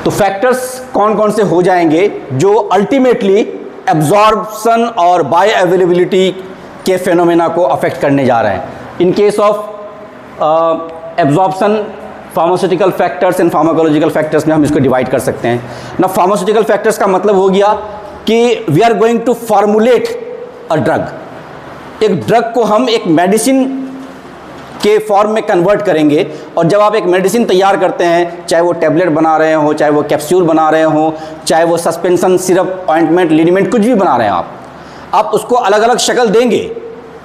तो फैक्टर्स कौन कौन से हो जाएंगे जो अल्टीमेटली एब्जॉर्प्शन और बायो अवेलेबिलिटी के फेनोमेना को अफेक्ट करने जा रहे हैं. In case of absorption, pharmaceutical factors and pharmacological factors में हम इसको डिवाइड कर सकते हैं ना. फार्मास्यूटिकल फैक्टर्स का मतलब हो गया कि we are going to formulate a drug. एक ड्रग को हम एक मेडिसिन के फॉर्म में कन्वर्ट करेंगे. और जब आप एक मेडिसिन तैयार करते हैं, चाहे वो टैबलेट बना रहे हो, चाहे वो कैप्सूल बना रहे हो, चाहे वो सस्पेंशन, सिरप, ऑइंटमेंट, लिनीमेंट, कुछ भी बना रहे हैं आप उसको अलग अलग शक्ल देंगे,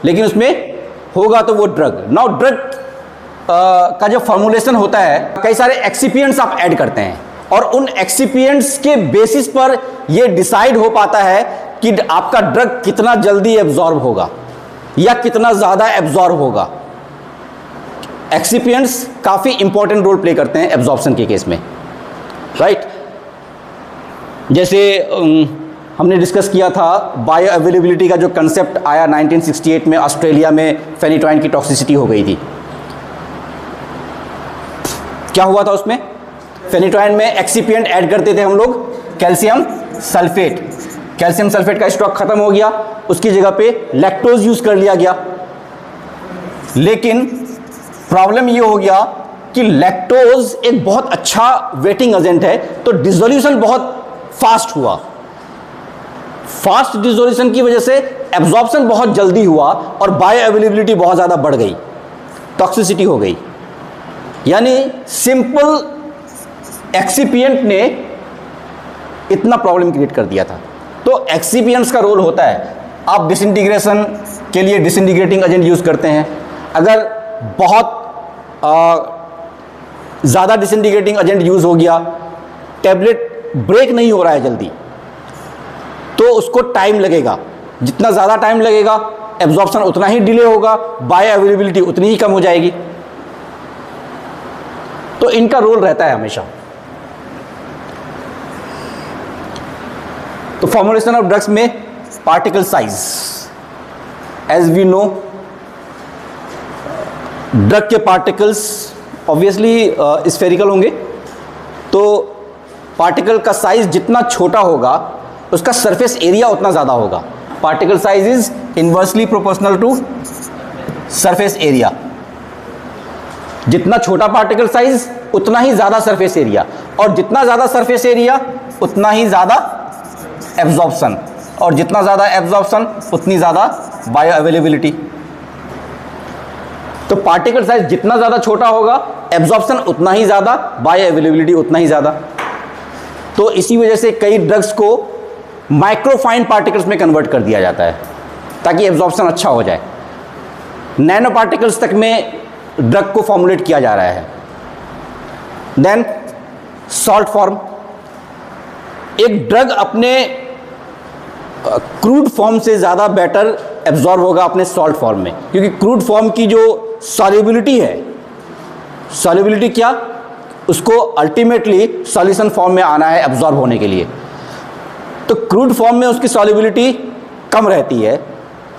लेकिन उसमें होगा तो वो ड्रग. नाउ ड्रग का जो फॉर्मुलेशन होता है, कई सारे एक्सिपिएंट्स आप ऐड करते हैं और उन एक्सिपिएंट्स के बेसिस पर ये डिसाइड हो पाता है कि आपका ड्रग कितना जल्दी एब्जॉर्ब होगा या कितना ज़्यादा एब्जॉर्ब होगा. एक्सिपिएंट्स काफ़ी इंपॉर्टेंट रोल प्ले करते हैं एब्जॉर्प्शन के केस में, राइट. जैसे हमने डिस्कस किया था बायो अवेलेबिलिटी का जो कंसेप्ट आया 1968 में, ऑस्ट्रेलिया में फेनिटोइन की टॉक्सिसिटी हो गई थी. क्या हुआ था उसमें? फेनिटोइन में एक्सिपिएंट ऐड करते थे हम लोग कैल्शियम सल्फेट. कैल्शियम सल्फेट का स्टॉक खत्म हो गया, उसकी जगह पे लैक्टोज यूज कर लिया गया. लेकिन प्रॉब्लम ये हो गया कि लैक्टोज एक बहुत अच्छा वेटिंग एजेंट है, तो डिसोल्यूशन बहुत फास्ट हुआ. फास्ट डिसोल्यूशन की वजह से एब्जॉर्प्शन बहुत जल्दी हुआ और बायो अवेलेबिलिटी बहुत ज़्यादा बढ़ गई, टॉक्सिसिटी हो गई. यानी सिंपल एक्सिपिएंट ने इतना प्रॉब्लम क्रिएट कर दिया था. तो एक्सिपिएंट्स का रोल होता है, आप डिसइंटीग्रेशन के लिए डिसइंटीग्रेटिंग एजेंट यूज़ करते हैं. अगर बहुत ज़्यादा डिसइंटीग्रेटिंग एजेंट यूज़ हो गया, टैबलेट ब्रेक नहीं हो रहा है जल्दी, तो उसको टाइम लगेगा. जितना ज़्यादा टाइम लगेगा एब्जॉर्प्शन उतना ही डिले होगा, बायो अवेलेबिलिटी उतनी ही कम हो जाएगी. तो इनका रोल रहता है हमेशा. तो फॉर्मुलेशन ऑफ ड्रग्स में particle size, as we know drug के पार्टिकल्स ऑब्वियसली स्फेरिकल होंगे, तो पार्टिकल का साइज जितना छोटा होगा उसका सरफेस एरिया उतना ज़्यादा होगा. Particle size is inversely proportional to surface area. जितना छोटा पार्टिकल साइज उतना ही ज़्यादा सरफेस एरिया, और जितना ज़्यादा सरफेस एरिया उतना ही ज़्यादा एब्जॉर्प्शन, और जितना ज़्यादा एब्जॉर्प्शन उतनी ज़्यादा बायो अवेलेबिलिटी. तो पार्टिकल साइज जितना ज़्यादा छोटा होगा एब्जॉर्प्शन उतना ही ज़्यादा, बायो अवेलेबिलिटी उतना ही ज़्यादा. तो इसी वजह से कई ड्रग्स को माइक्रोफाइन पार्टिकल्स में कन्वर्ट कर दिया जाता है ताकि एब्जॉर्प्शन अच्छा हो जाए. नैनो पार्टिकल्स तक में ड्रग को फॉर्मुलेट किया जा रहा है. Then salt form. एक ड्रग अपने क्रूड फॉर्म से ज़्यादा बेटर एब्जॉर्ब होगा अपने सॉल्ट फॉर्म में, क्योंकि क्रूड फॉर्म की जो सॉल्युबिलिटी है, सॉल्युबिलिटी क्या, उसको अल्टीमेटली सॉल्यूशन फॉर्म में आना है एब्जॉर्ब होने के लिए. तो क्रूड फॉर्म में उसकी सॉल्युबिलिटी कम रहती है.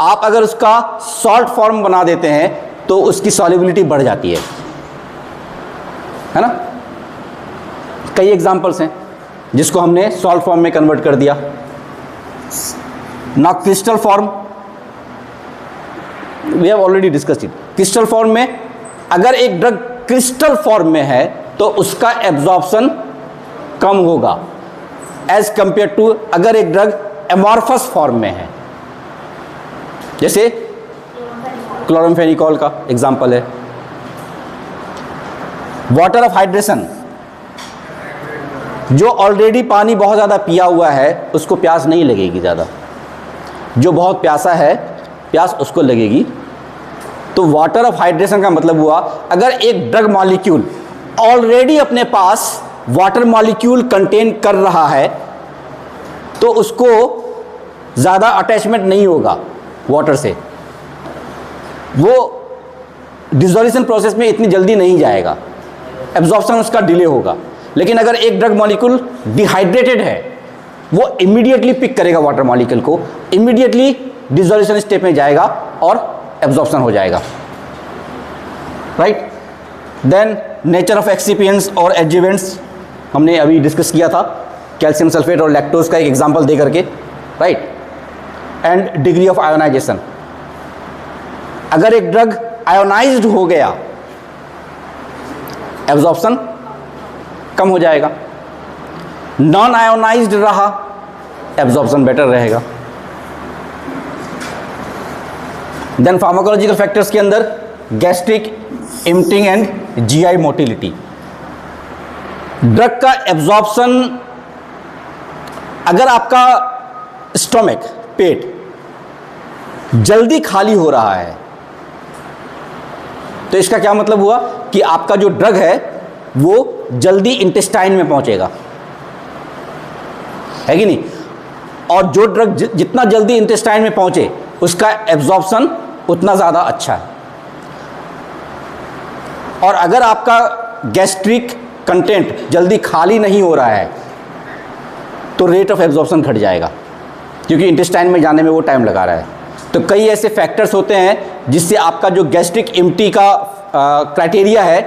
आप अगर उसका सॉल्ट फॉर्म बना देते हैं तो उसकी सॉल्युबिलिटी बढ़ जाती है ना. कई एग्जांपल्स हैं जिसको हमने सॉल्ट फॉर्म में कन्वर्ट कर दिया. ना crystal form, we have already discussed it. Crystal form में अगर एक ड्रग क्रिस्टल फॉर्म में है तो उसका एब्जॉर्प्शन कम होगा एज कंपेयर टू अगर एक ड्रग एमॉर्फस फॉर्म में है. जैसे क्लोरामफेनिकॉल का एग्जांपल है. वाटर ऑफ हाइड्रेशन, जो ऑलरेडी पानी बहुत ज़्यादा पिया हुआ है उसको प्यास नहीं लगेगी ज़्यादा, जो बहुत प्यासा है प्यास उसको लगेगी. तो वाटर ऑफ हाइड्रेशन का मतलब हुआ अगर एक ड्रग मॉलिक्यूल ऑलरेडी अपने पास वाटर मॉलिक्यूल कंटेन कर रहा है तो उसको ज़्यादा अटैचमेंट नहीं होगा वाटर से, वो डिसोल्यूशन प्रोसेस में इतनी जल्दी नहीं जाएगा, एब्जॉर्प्शन उसका डिले होगा. लेकिन अगर एक ड्रग मॉलिक्यूल डिहाइड्रेटेड है वो इमीडिएटली पिक करेगा वाटर मॉलिक्यूल को, इमीडिएटली डिसोल्यूशन स्टेप में जाएगा और एब्जॉर्प्शन हो जाएगा, right. Then nature of excipients और एडजुवेंट्स. हमने अभी डिस्कस किया था कैल्शियम सल्फेट और लैक्टोज का एक एग्जांपल दे करके, right. And degree of ionisation, अगर एक ड्रग आयोनाइज्ड हो गया एब्जॉर्प्शन कम हो जाएगा, नॉन आयोनाइज्ड रहा एब्जॉर्प्शन बेटर रहेगा। देन फार्माकोलॉजिकल फैक्टर्स के अंदर gastric emptying and GI motility, drug का एब्जॉर्प्शन, अगर आपका स्टोमक पेट जल्दी खाली हो रहा है तो इसका क्या मतलब हुआ कि आपका जो ड्रग है वो जल्दी इंटेस्टाइन में पहुंचेगा, है कि नहीं। और जो ड्रग जितना जल्दी इंटेस्टाइन में पहुंचे उसका एब्जॉर्प्शन उतना ज़्यादा अच्छा है। और अगर आपका गैस्ट्रिक कंटेंट जल्दी खाली नहीं हो रहा है तो रेट ऑफ एब्जॉर्प्शन घट जाएगा, क्योंकि इंटेस्टाइन में जाने में वो टाइम लगा रहा है। तो कई ऐसे फैक्टर्स होते हैं जिससे आपका जो गैस्ट्रिक इम्पटी का क्राइटेरिया है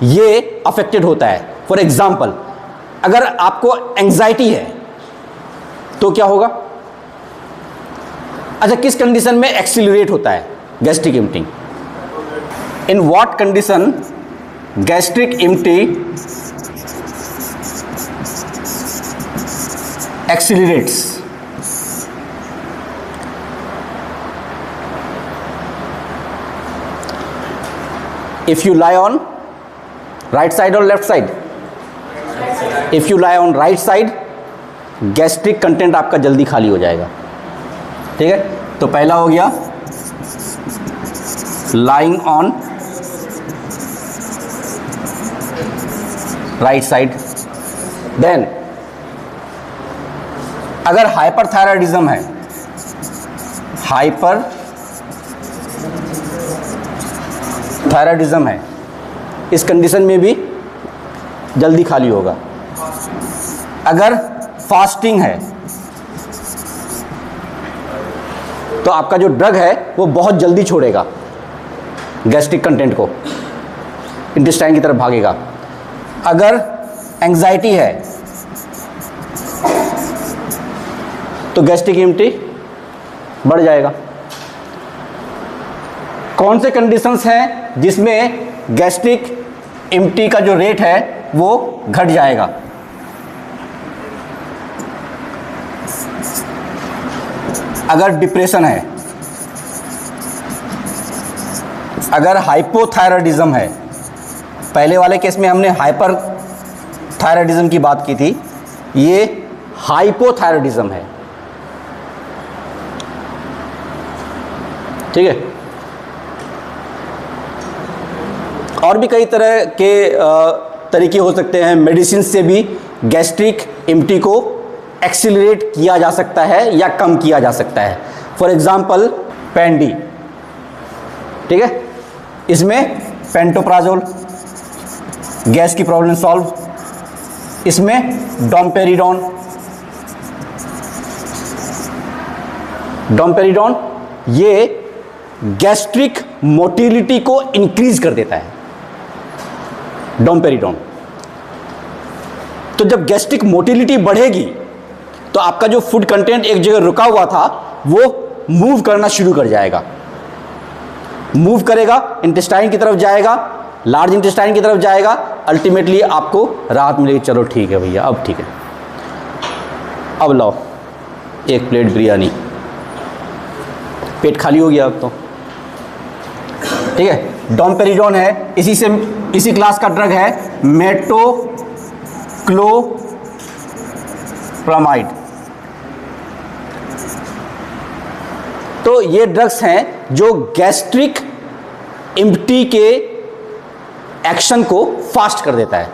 ये अफेक्टेड होता है। फॉर एग्जाम्पल, अगर आपको एंजाइटी है तो क्या होगा? अच्छा, किस कंडीशन में एक्सीलरेट होता है gastric empty? In what condition gastric empty accelerates? If you lie on right side or left side? If you lie on right side, gastric content आपका जल्दी खाली हो जाएगा, ठीक है। तो पहला हो गया lying on right side। Then अगर हाइपरथायराइडिज्म है, थायराइडिज्म है, इस कंडीशन में भी जल्दी खाली होगा। अगर फास्टिंग है तो आपका जो ड्रग है वो बहुत जल्दी छोड़ेगा गैस्ट्रिक कंटेंट को, इंटेस्टाइन की तरफ भागेगा। अगर एंजाइटी है तो गैस्ट्रिक इम्पटी बढ़ जाएगा। कौन से कंडीशंस हैं जिसमें गैस्ट्रिक इम्पटी का जो रेट है वो घट जाएगा? अगर डिप्रेशन है, अगर हाइपोथायराइडिज्म है, पहले वाले केस में हमने हाइपर थायराइडिज्म की बात की थी, ये हाइपोथायराइडिज्म है, ठीक है। और भी कई तरह के तरीके हो सकते हैं, मेडिसिन से भी गैस्ट्रिक इम्पटी को एक्सीलरेट किया जा सकता है या कम किया जा सकता है। फॉर एग्जांपल पेंडी, ठीक है, इसमें पेंटोप्राजोल गैस की प्रॉब्लम सॉल्व, इसमें डोम्पेरिडोन ये गैस्ट्रिक मोटिलिटी को इंक्रीज कर देता है, डोम्पेरिडोन। तो जब गैस्ट्रिक मोटिलिटी बढ़ेगी तो आपका जो फूड कंटेंट एक जगह रुका हुआ था वो मूव करना शुरू कर जाएगा, मूव करेगा, इंटेस्टाइन की तरफ जाएगा, लार्ज इंटेस्टाइन की तरफ जाएगा, अल्टीमेटली आपको राहत मिलेगी। चलो ठीक है भैया, अब ठीक है, अब लाओ एक प्लेट बिरयानी, पेट खाली हो गया अब तो, ठीक है। डोम्पेरिडोन है, इसी क्लास का ड्रग है मेटोक्लोप्रामाइड। तो ये ड्रग्स हैं जो गैस्ट्रिक इम्पटी के एक्शन को फास्ट कर देता है,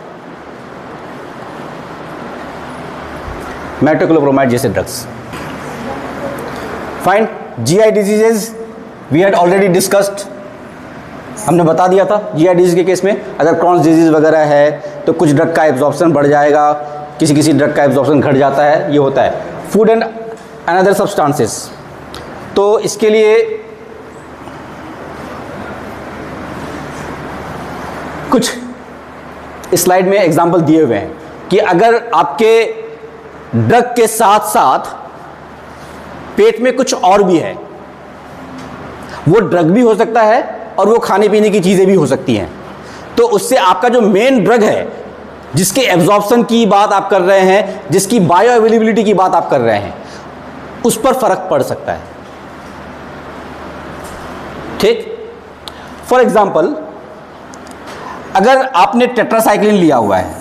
मेटोक्लोप्रामाइड जैसे drugs. Fine. GI diseases we had already discussed, हमने बता दिया था जीआई डिजीज के केस में अगर क्रॉन्स डिजीज वगैरह है तो कुछ ड्रग का एब्जॉर्प्शन बढ़ जाएगा, किसी ड्रग का एब्जॉर्प्शन घट जाता है, ये होता है। फूड एंड अनदर सब्सटेंसेस, तो इसके लिए कुछ स्लाइड में एग्जांपल दिए हुए हैं। कि अगर आपके ड्रग के साथ साथ पेट में कुछ और भी है, वो ड्रग भी हो सकता है और वो खाने पीने की चीज़ें भी हो सकती हैं, तो उससे आपका जो मेन ड्रग है, जिसके एब्जॉर्प्शन की बात आप कर रहे हैं, जिसकी बायो अवेलेबिलिटी की बात आप कर रहे हैं, उस पर फर्क पड़ सकता है। ठीक, फॉर एग्जाम्पल अगर आपने टेट्रासाइक्लिन लिया हुआ है,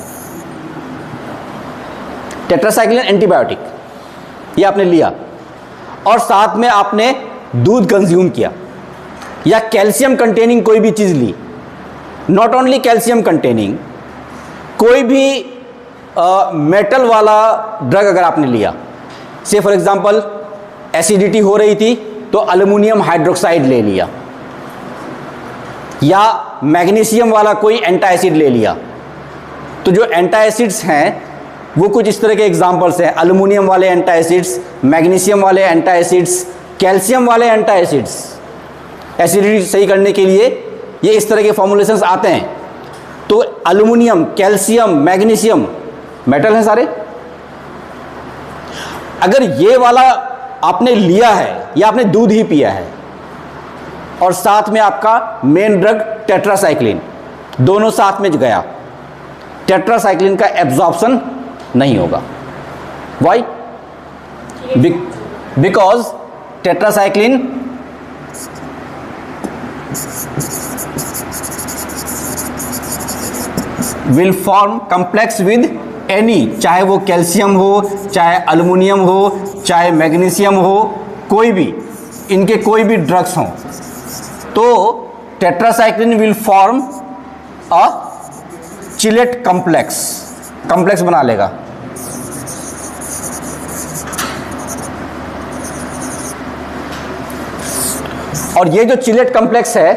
टेट्रासाइक्लिन एंटीबायोटिक ये आपने लिया और साथ में आपने दूध कंज्यूम किया या कैल्शियम कंटेनिंग कोई भी चीज़ ली, नॉट ओनली कैल्शियम कंटेनिंग, कोई भी मेटल वाला ड्रग अगर आपने लिया, से फॉर एग्जांपल एसिडिटी हो रही थी तो एल्युमिनियम हाइड्रोक्साइड ले लिया, या मैग्नीशियम वाला कोई एंटा एसिड ले लिया, तो जो एंटा एसिड्स हैं वो कुछ इस तरह के एग्जांपल्स हैं, एल्युमिनियम वाले एंटा एसिड्स, मैग्नीशियम वाले एंटा एसिड्स, कैल्शियम वाले एंटा एसिड्स। एसिडिटी सही करने के लिए ये इस तरह के फॉर्मुलेशंस आते हैं। तो एल्युमिनियम, कैल्शियम, मैग्नीशियम मेटल हैं सारे। अगर ये वाला आपने लिया है या आपने दूध ही पिया है और साथ में आपका मेन ड्रग टेट्रासाइक्लिन, दोनों साथ में गया, टेट्रासाइक्लिन का एब्जॉर्प्शन नहीं होगा। Why? Because tetracycline will form complex with any, चाहे वो कैल्शियम हो, चाहे एल्युमिनियम हो, चाहे मैग्नीशियम हो, कोई भी इनके कोई भी ड्रग्स हों, तो tetracycline will form a chelate complex बना लेगा। और ये जो चिलेट कॉम्प्लेक्स है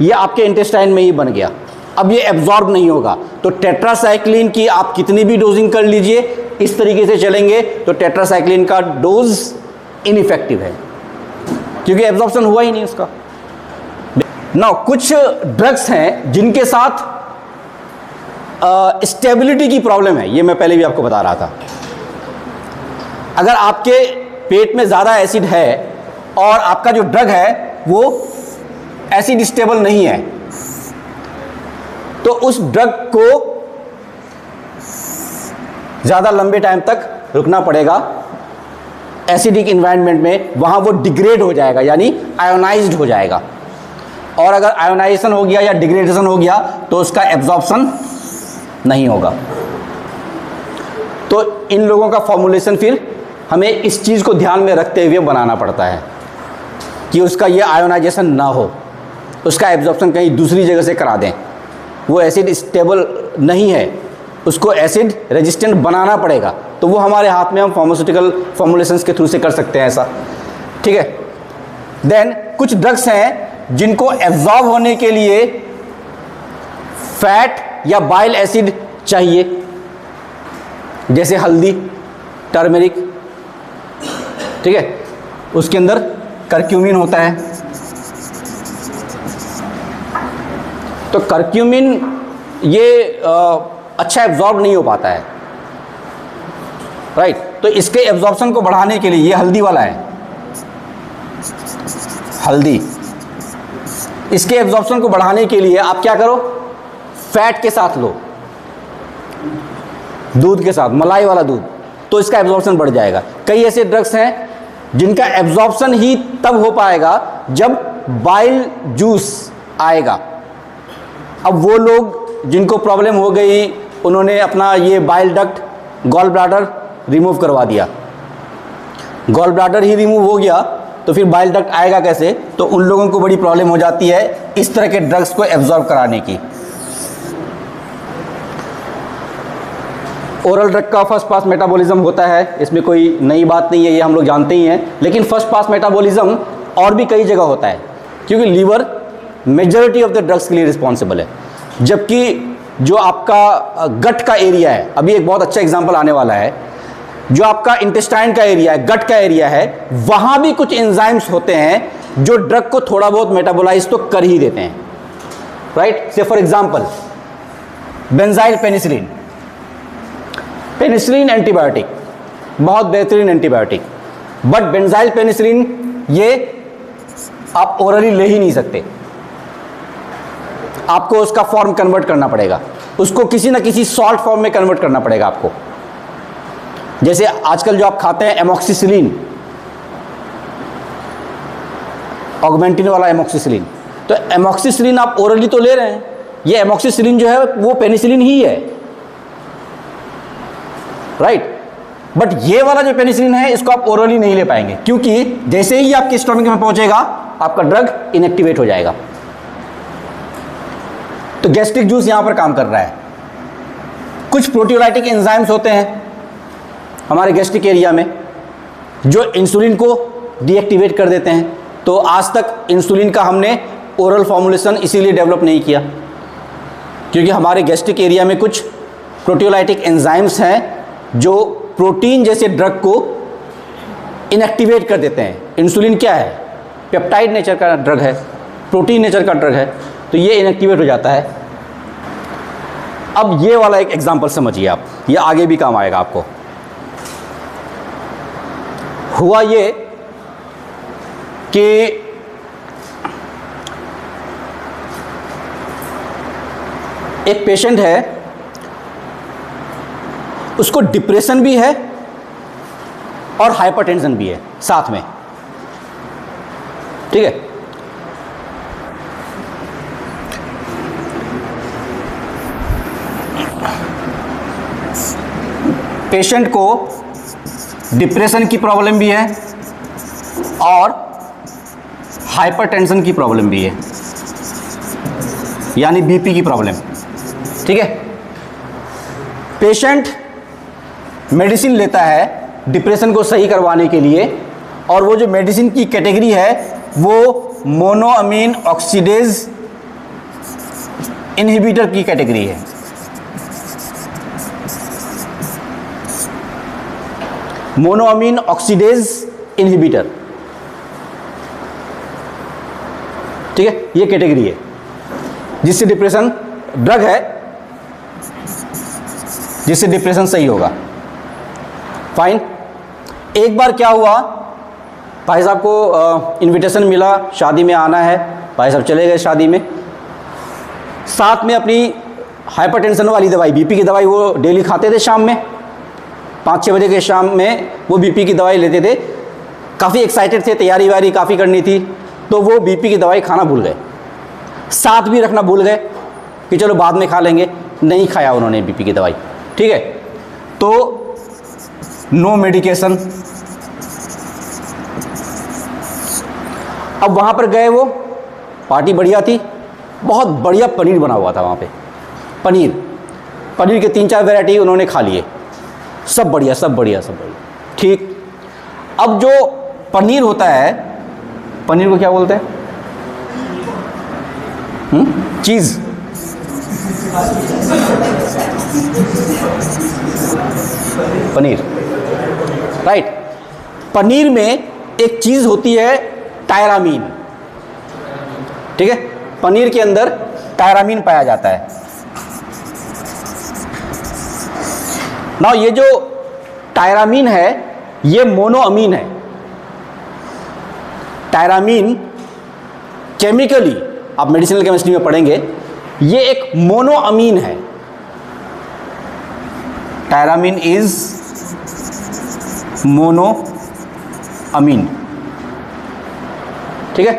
ये आपके इंटेस्टाइन में ही बन गया, अब ये एब्जॉर्ब नहीं होगा। तो टेट्रासाइक्लिन की आप कितनी भी डोजिंग कर लीजिए, इस तरीके से चलेंगे तो टेट्रासाइक्लिन का डोज इनइफेक्टिव है, क्योंकि एब्जॉर्प्शन हुआ ही नहीं उसका। नाउ कुछ ड्रग्स हैं जिनके साथ स्टेबिलिटी की प्रॉब्लम है, ये मैं पहले भी आपको बता रहा था। अगर आपके पेट में ज़्यादा एसिड है और आपका जो ड्रग है वो एसिड स्टेबल नहीं है, तो उस ड्रग को ज़्यादा लंबे टाइम तक रुकना पड़ेगा एसिडिक इन्वायरमेंट में, वहाँ वो डिग्रेड हो जाएगा, यानी आयोनाइज्ड हो जाएगा। और अगर आयोनाइजेशन हो गया या डिग्रेडेशन हो गया तो उसका एब्जॉर्प्शन नहीं होगा। तो इन लोगों का फॉर्मुलेशन फिर हमें इस चीज़ को ध्यान में रखते हुए बनाना पड़ता है कि उसका ये आयोनाइजेशन ना हो, उसका एब्जॉर्प्शन कहीं दूसरी जगह से करा दें। वो एसिड स्टेबल नहीं है, उसको एसिड रेजिस्टेंट बनाना पड़ेगा, तो वो हमारे हाथ में, हम फार्मास्यूटिकल फॉर्मुलेशंस के थ्रू से कर सकते हैं ऐसा। ठीक है। देन कुछ ड्रग्स हैं जिनको एब्जॉर्ब होने के लिए फैट या बाइल एसिड चाहिए, जैसे हल्दी, टर्मेरिक। ठीक है, उसके अंदर करक्यूमिन होता है, तो करक्यूमिन ये अच्छा एब्जॉर्ब नहीं हो पाता है, राइट। तो इसके एब्जॉर्प्शन को बढ़ाने के लिए, ये हल्दी वाला है, हल्दी, इसके एब्जॉर्प्शन को बढ़ाने के लिए आप क्या करो, फैट के साथ लो, दूध के साथ, मलाई वाला दूध, तो इसका एब्जॉर्प्शन बढ़ जाएगा। कई ऐसे ड्रग्स हैं जिनका एब्जॉर्प्शन ही तब हो पाएगा जब बाइल जूस आएगा। अब वो लोग जिनको प्रॉब्लम हो गई, उन्होंने अपना ये bile duct, gall bladder remove करवा दिया, गॉल ब्लैडर ही रिमूव हो गया तो फिर बाइल डक्ट आएगा कैसे, तो उन लोगों को बड़ी प्रॉब्लम हो जाती है इस तरह के ड्रग्स को एब्जॉर्ब कराने की। ओरल ड्रग का फर्स्ट पास मेटाबॉलिज्म होता है, इसमें कोई नई बात नहीं है, ये हम लोग जानते ही हैं। लेकिन फर्स्ट पास मेटाबॉलिज्म और भी कई जगह होता है, क्योंकि liver majority of the drugs के लिए रिस्पॉन्सिबल है, जबकि जो आपका गट का एरिया है, अभी एक बहुत अच्छा एग्जांपल आने वाला है, जो आपका इंटेस्टाइन का एरिया है, गट का एरिया है, वहाँ भी कुछ एंजाइम्स होते हैं जो ड्रग को थोड़ा बहुत मेटाबोलाइज तो कर ही देते हैं, राइट। से for example benzyl penicillin, penicillin antibiotic, बहुत बेहतरीन एंटीबायोटिक, बट बेंजाइल पेनिसिलिन ये आप ओरली ले ही नहीं सकते, आपको उसका फॉर्म कन्वर्ट करना पड़ेगा, उसको किसी ना किसी सॉल्ट फॉर्म में कन्वर्ट करना पड़ेगा आपको। जैसे आजकल जो आप खाते हैं एमॉक्सिसिलिन, ऑगमेंटिन वाला एमॉक्सिसिलिन, तो एमॉक्सिसिलिन आप ओरली तो ले रहे हैं, ये एमॉक्सिसिलिन जो है वो पेनिसिलिन ही है, राइट। बट ये वाला जो पेनिसिलिन है इसको आप ओरली नहीं ले पाएंगे, क्योंकि जैसे ही आपके स्टोमक में पहुंचेगा आपका ड्रग इनएक्टिवेट हो जाएगा। तो गैस्ट्रिक जूस यहां पर काम कर रहा है। कुछ प्रोटियोलाइटिक एंजाइम्स होते हैं हमारे गैस्ट्रिक एरिया में जो इंसुलिन को डीएक्टिवेट कर देते हैं। तो आज तक इंसुलिन का हमने ओरल फॉर्मुलेशन इसीलिए डेवलप नहीं किया, क्योंकि हमारे गैस्ट्रिक एरिया में कुछ प्रोटियोलाइटिक एंजाइम्स हैं जो प्रोटीन जैसे ड्रग को इनएक्टिवेट कर देते हैं। इंसुलिन क्या है? पेप्टाइड नेचर का ड्रग है, प्रोटीन नेचर का ड्रग है, तो ये इनएक्टिवेट हो जाता है। अब ये वाला एक एग्जांपल समझिए आप, ये आगे भी काम आएगा आपको। हुआ ये कि एक पेशेंट है, उसको डिप्रेशन भी है और हाइपरटेंशन भी है साथ में, ठीक है। पेशेंट को डिप्रेशन की प्रॉब्लम भी है और हाइपरटेंशन की प्रॉब्लम भी है, यानी बीपी की प्रॉब्लम, ठीक है। पेशेंट मेडिसिन लेता है डिप्रेशन को सही करवाने के लिए, और वो जो मेडिसिन की कैटेगरी है वो मोनोअमीन ऑक्सीडेज इनहिबिटर की कैटेगरी है। मोनोअमीन ऑक्सीडेज इनहिबिटर, ठीक है, ये कैटेगरी है जिससे डिप्रेशन, ड्रग है जिससे डिप्रेशन सही होगा। फाइन। एक बार क्या हुआ, भाई साहब को इनविटेशन मिला, शादी में आना है, भाई साहब चले गए शादी में, साथ में अपनी हाइपरटेंशन वाली दवाई, बीपी की दवाई वो डेली खाते थे, शाम में 5-6 बजे के शाम में वो बीपी की दवाई लेते थे। काफ़ी एक्साइटेड थे, तैयारी वारी काफ़ी करनी थी, तो वो बीपी की दवाई खाना भूल गए, साथ भी रखना भूल गए कि चलो बाद में खा लेंगे। नहीं खाया उन्होंने बीपी की दवाई, ठीक है। तो नो मेडिकेशन। अब वहाँ पर गए, वो पार्टी बढ़िया थी, बहुत बढ़िया पनीर बना हुआ था वहाँ पे, पनीर के 3-4 वैरायटी उन्होंने खा लिए, सब बढ़िया सब बढ़िया सब बढ़िया, ठीक। अब जो पनीर होता है, पनीर को क्या बोलते हैं? चीज़, पनीर, राइट। पनीर में एक चीज़ होती है टायरामीन, ठीक है, पनीर के अंदर टायरामीन पाया जाता है। ना ये जो टायरामीन है ये मोनोअमीन है। टायरामीन केमिकली, आप मेडिसिनल केमिस्ट्री में पढ़ेंगे, ये एक मोनोअमीन है। टायरामीन इज मोनोअमीन, ठीक है।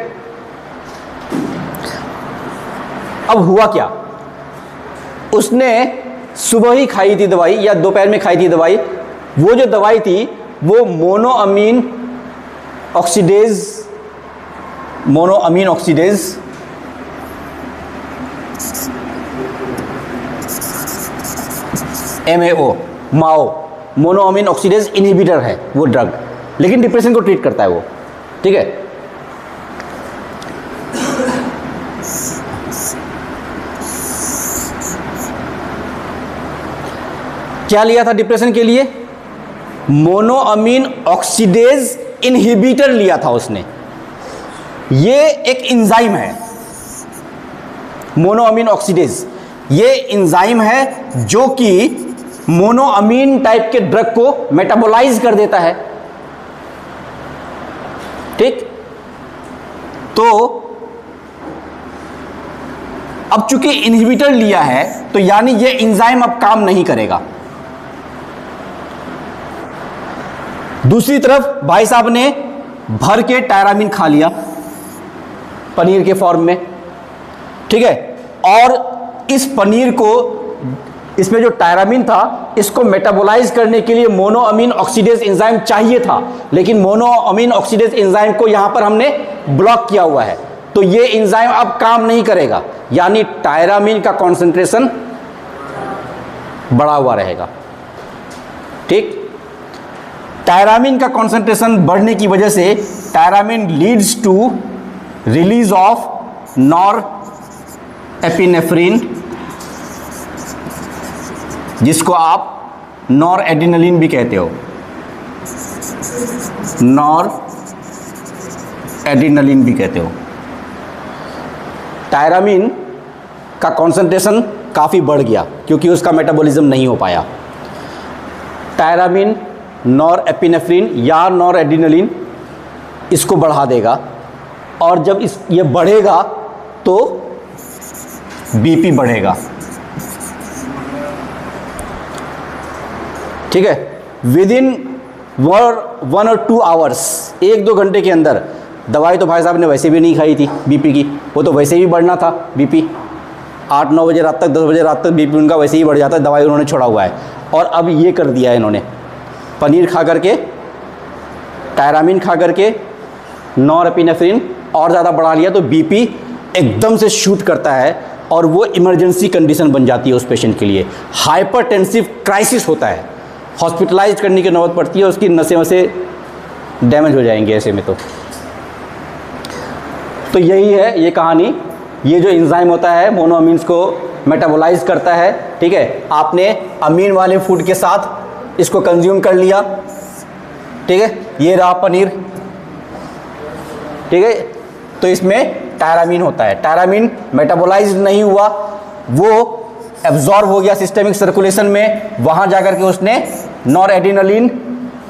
अब हुआ क्या, उसने सुबह ही खाई थी दवाई या दोपहर में खाई थी दवाई, वो जो दवाई थी वो monoamine oxidase MAO, monoamine oxidase inhibitor है वो ड्रग, लेकिन डिप्रेशन को ट्रीट करता है वो, ठीक है। क्या लिया था डिप्रेशन के लिए? मोनोअमीन ऑक्सीडेज इनहिबिटर लिया था उसने। ये एक एंजाइम है, मोनोअमीन ऑक्सीडेज, ये एंजाइम है जो कि मोनोअमीन टाइप के ड्रग को मेटाबोलाइज कर देता है। ठीक, तो अब चूंकि इनहिबिटर लिया है तो यानी ये एंजाइम अब काम नहीं करेगा। दूसरी तरफ भाई साहब ने भर के टायरामीन खा लिया पनीर के फॉर्म में, ठीक है, और इस पनीर को, इसमें जो टायरामीन था, इसको मेटाबोलाइज करने के लिए मोनोअमीन ऑक्सीडेज एंजाइम चाहिए था, लेकिन मोनोअमीन ऑक्सीडेज एंजाइम को यहां पर हमने ब्लॉक किया हुआ है, तो ये एंजाइम अब काम नहीं करेगा, यानी टायरामीन का कॉन्सेंट्रेशन बढ़ा हुआ रहेगा। ठीक, टायरामीन का कॉन्सेंट्रेशन बढ़ने की वजह से tyramine leads to release of norepinephrine, जिसको आप नॉर एड्रेनलिन भी कहते हो, नॉर एड्रेनलिन भी कहते हो। टायरामीन का कॉन्सेंट्रेशन काफ़ी बढ़ गया क्योंकि उसका मेटाबॉलिज्म नहीं हो पाया। टायरामीन नॉर एपिनेफ्रिन या नॉर एड्रेनलिन इसको बढ़ा देगा, और जब ये बढ़ेगा तो बीपी बढ़ेगा। ठीक है, विद इन 1 और 2 आवर्स, 1-2 घंटे के अंदर, दवाई तो भाई साहब ने वैसे भी नहीं खाई थी बीपी की, वो तो वैसे ही बढ़ना था बीपी, 8-9 बजे रात तक, 10 बजे रात तक बीपी उनका वैसे ही बढ़ जाता है, दवाई उन्होंने छोड़ा हुआ है। और अब ये कर दिया है इन्होंने, पनीर खा करके, टायरामीन खा करके, नॉरएपिनेफ्रिन और ज़्यादा बढ़ा लिया, तो बीपी एकदम से शूट करता है और वो इमरजेंसी कंडीशन बन जाती है उस पेशेंट के लिए, हाइपरटेंसिव क्राइसिस होता है, हॉस्पिटलाइज करने की नौबत पड़ती है, उसकी नसें वसें डैमेज हो जाएंगे ऐसे में। तो यही है ये कहानी। ये जो एंजाइम होता है मोनोअमीन्स को मेटाबोलाइज करता है। ठीक है, आपने अमीन वाले फूड के साथ इसको कंज्यूम कर लिया, ठीक है, ये रहा पनीर, ठीक है, तो इसमें टायरामीन होता है, टायरामीन मेटाबोलाइज नहीं हुआ, वो एब्जॉर्ब हो गया सिस्टेमिक सर्कुलेशन में, वहाँ जाकर के उसने नॉरएड्रेनलिन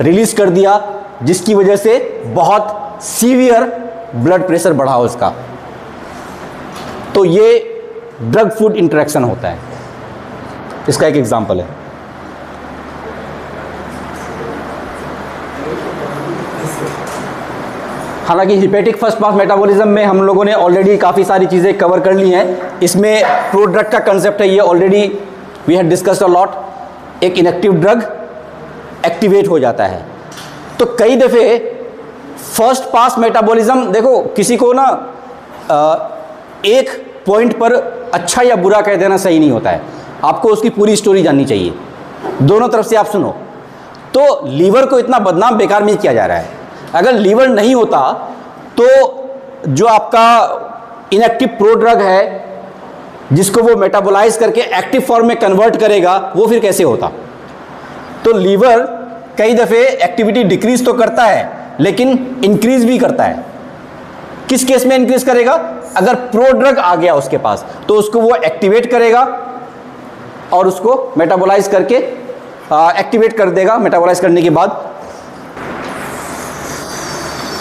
रिलीज कर दिया, जिसकी वजह से बहुत सीवियर ब्लड प्रेशर बढ़ा उसका। तो ये ड्रग फूड इंटरेक्शन होता है, इसका एक एग्जांपल है। हालांकि हिपेटिक फर्स्ट पास मेटाबॉलिज्म में हम लोगों ने ऑलरेडी काफ़ी सारी चीज़ें कवर कर ली हैं। इसमें प्रो ड्रग का कंसेप्ट है, ये already we have discussed a lot. एक इनएक्टिव ड्रग एक्टिवेट हो जाता है, तो कई दफ़े फर्स्ट पास मेटाबॉलिज्म, देखो किसी को ना एक पॉइंट पर अच्छा या बुरा कह देना सही नहीं होता है, आपको उसकी पूरी स्टोरी जाननी चाहिए, दोनों तरफ से आप सुनो। तो लीवर को इतना बदनाम बेकार में किया जा रहा है, अगर लीवर नहीं होता तो जो आपका इनएक्टिव प्रो ड्रग है जिसको वो मेटाबोलाइज करके एक्टिव फॉर्म में कन्वर्ट करेगा, वो फिर कैसे होता। तो लीवर कई दफ़े एक्टिविटी डिक्रीज तो करता है लेकिन इंक्रीज भी करता है। किस केस में इंक्रीज करेगा, अगर प्रो ड्रग आ गया उसके पास तो उसको वो एक्टिवेट करेगा और उसको मेटाबोलाइज करके एक्टिवेट कर देगा। मेटाबोलाइज करने के बाद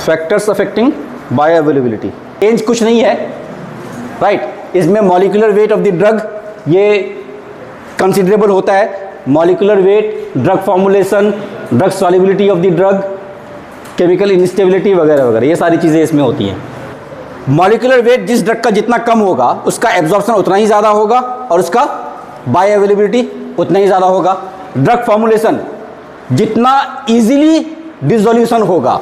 फैक्टर्स अफेक्टिंग बायोअवेलेबिलिटी, चेंज कुछ नहीं है, राइट। इसमें molecular weight of the drug ये कंसिडरेबल होता है, molecular weight, drug formulation, drug solubility of the drug, chemical instability वगैरह वगैरह, ये सारी चीज़ें इसमें होती हैं। मॉलिक्यूलर वेट जिस ड्रग का जितना कम होगा उसका एब्जॉर्प्शन उतना ही ज़्यादा होगा और उसका बायोअवेलेबिलिटी उतना ही ज़्यादा होगा। ड्रग फॉर्मुलेशन जितना इजीली डिसोल्यूशन होगा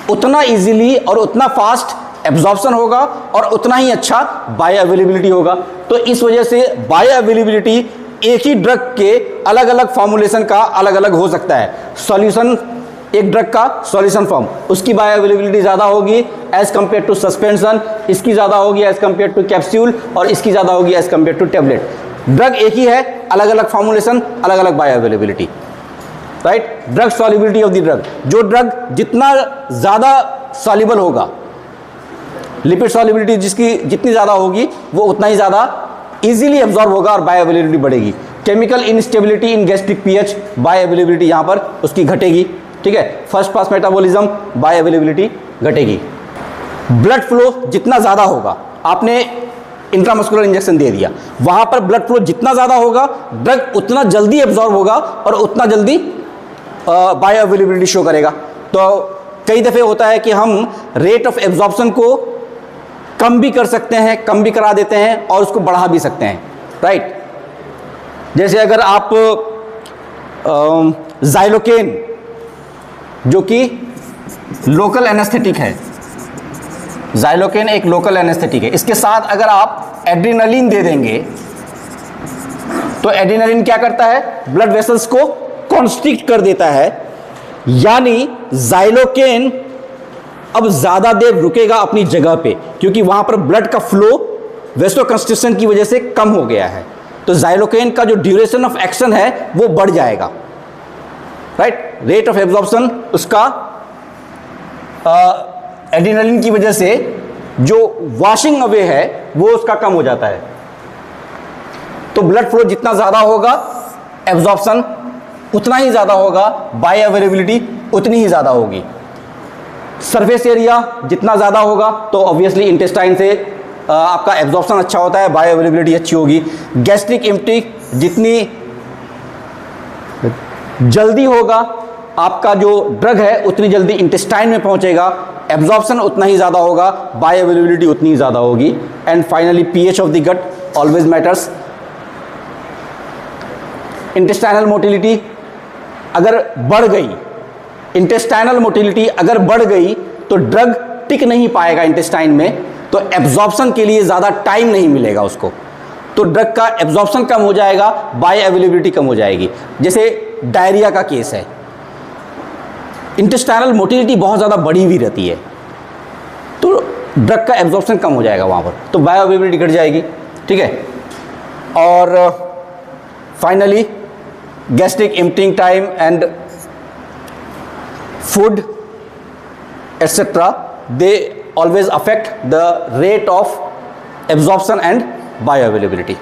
उतना इजीली और उतना फास्ट एब्जॉर्प्शन होगा और उतना ही अच्छा बायोअवेलेबिलिटी होगा। तो इस वजह से बायोअवेलेबिलिटी एक ही ड्रग के अलग अलग फॉर्मुलेशन का अलग अलग हो सकता है। सॉल्यूशन, एक ड्रग का सॉल्यूशन फॉर्म, उसकी बायोअवेलेबिलिटी ज़्यादा होगी एज कम्पेयर टू सस्पेंशन, इसकी ज़्यादा होगी एज कम्पेयर टू कैप्सूल, और इसकी ज़्यादा होगी as compare to tablet. Drug एक ही है, अलग अलग फॉर्मुलेशन, अलग अलग bioavailability, right. Drug solubility of the drug, जो ड्रग जितना ज़्यादा सॉल्युबल होगा, लिपिड सॉल्युबिलिटी जिसकी जितनी ज़्यादा होगी वो उतना ही ज़्यादा इजीली एब्जॉर्ब होगा और बायोअवेलेबिलिटी बढ़ेगी। Chemical instability in gastric pH, bioavailability यहाँ पर उसकी घटेगी, ठीक है। फर्स्ट पास मेटाबॉलिज्म, बायोअवेलेबिलिटी घटेगी। ब्लड फ्लो जितना ज़्यादा होगा, आपने इंट्रामस्कुलर इंजेक्शन दे दिया, वहाँ पर ब्लड फ्लो जितना ज़्यादा होगा ड्रग उतना जल्दी एब्जॉर्ब होगा और उतना जल्दी बायोअवेलेबिलिटी शो करेगा। तो कई दफ़े होता है कि हम रेट ऑफ एब्जॉर्प्शन को कम भी कर सकते हैं, कम भी करा देते हैं और उसको बढ़ा भी सकते हैं, राइट। जैसे अगर आप ज़ाइलोकेन जो कि लोकल एनेस्थेटिक है, ज़ाइलोकेन एक लोकल एनेस्थेटिक है, इसके साथ अगर आप एड्रेनालिन दे देंगे तो एड्रेनालिन क्या करता है, ब्लड वेसल्स को कॉन्स्ट्रिक्ट कर देता है, यानी ज़ाइलोकेन अब ज़्यादा देर रुकेगा अपनी जगह पे क्योंकि वहाँ पर ब्लड का फ्लो वेसोकंस्ट्रिक्शन की वजह से कम हो गया है। तो ज़ाइलोकेन का जो ड्यूरेशन ऑफ एक्शन है वो बढ़ जाएगा, राइट। रेट ऑफ एब्जॉर्प्शन उसका एड्रेनालिन की वजह से जो वॉशिंग अवे है वो उसका कम हो जाता है। तो ब्लड फ्लो जितना ज़्यादा होगा एब्जॉर्प्शन उतना ही ज़्यादा होगा, बायोअवेलेबिलिटी उतनी ही ज़्यादा होगी। सरफेस एरिया जितना ज़्यादा होगा तो ऑब्वियसली इंटेस्टाइन से आपका एब्जॉर्प्शन अच्छा होता है, बायोअवेलेबिलिटी अच्छी होगी। गैस्ट्रिक एम्प्टी जितनी जल्दी होगा आपका जो ड्रग है उतनी जल्दी इंटेस्टाइन में पहुंचेगा, एब्जॉर्प्शन उतना ही ज़्यादा होगा, बायोअवेलेबिलिटी उतनी ही ज़्यादा होगी। And finally pH of the gut always matters. Intestinal motility अगर बढ़ गई, इंटेस्टाइनल मोटिलिटी अगर बढ़ गई तो ड्रग टिक नहीं पाएगा इंटेस्टाइन में, तो एब्जॉर्प्शन के लिए ज़्यादा टाइम नहीं मिलेगा उसको, तो ड्रग का एब्जॉर्प्शन कम हो जाएगा, बायोअवेलेबिलिटी कम हो जाएगी। जैसे डायरिया का केस है, इंटेस्टाइनल मोटिलिटी बहुत ज़्यादा बढ़ी हुई रहती है तो ड्रग का एब्जॉर्प्शन कम हो जाएगा वहाँ पर, तो बायोअवेलेबिलिटी घट जाएगी, ठीक है। और finally gastric emptying time and food etc. they always affect the rate of absorption and bioavailability.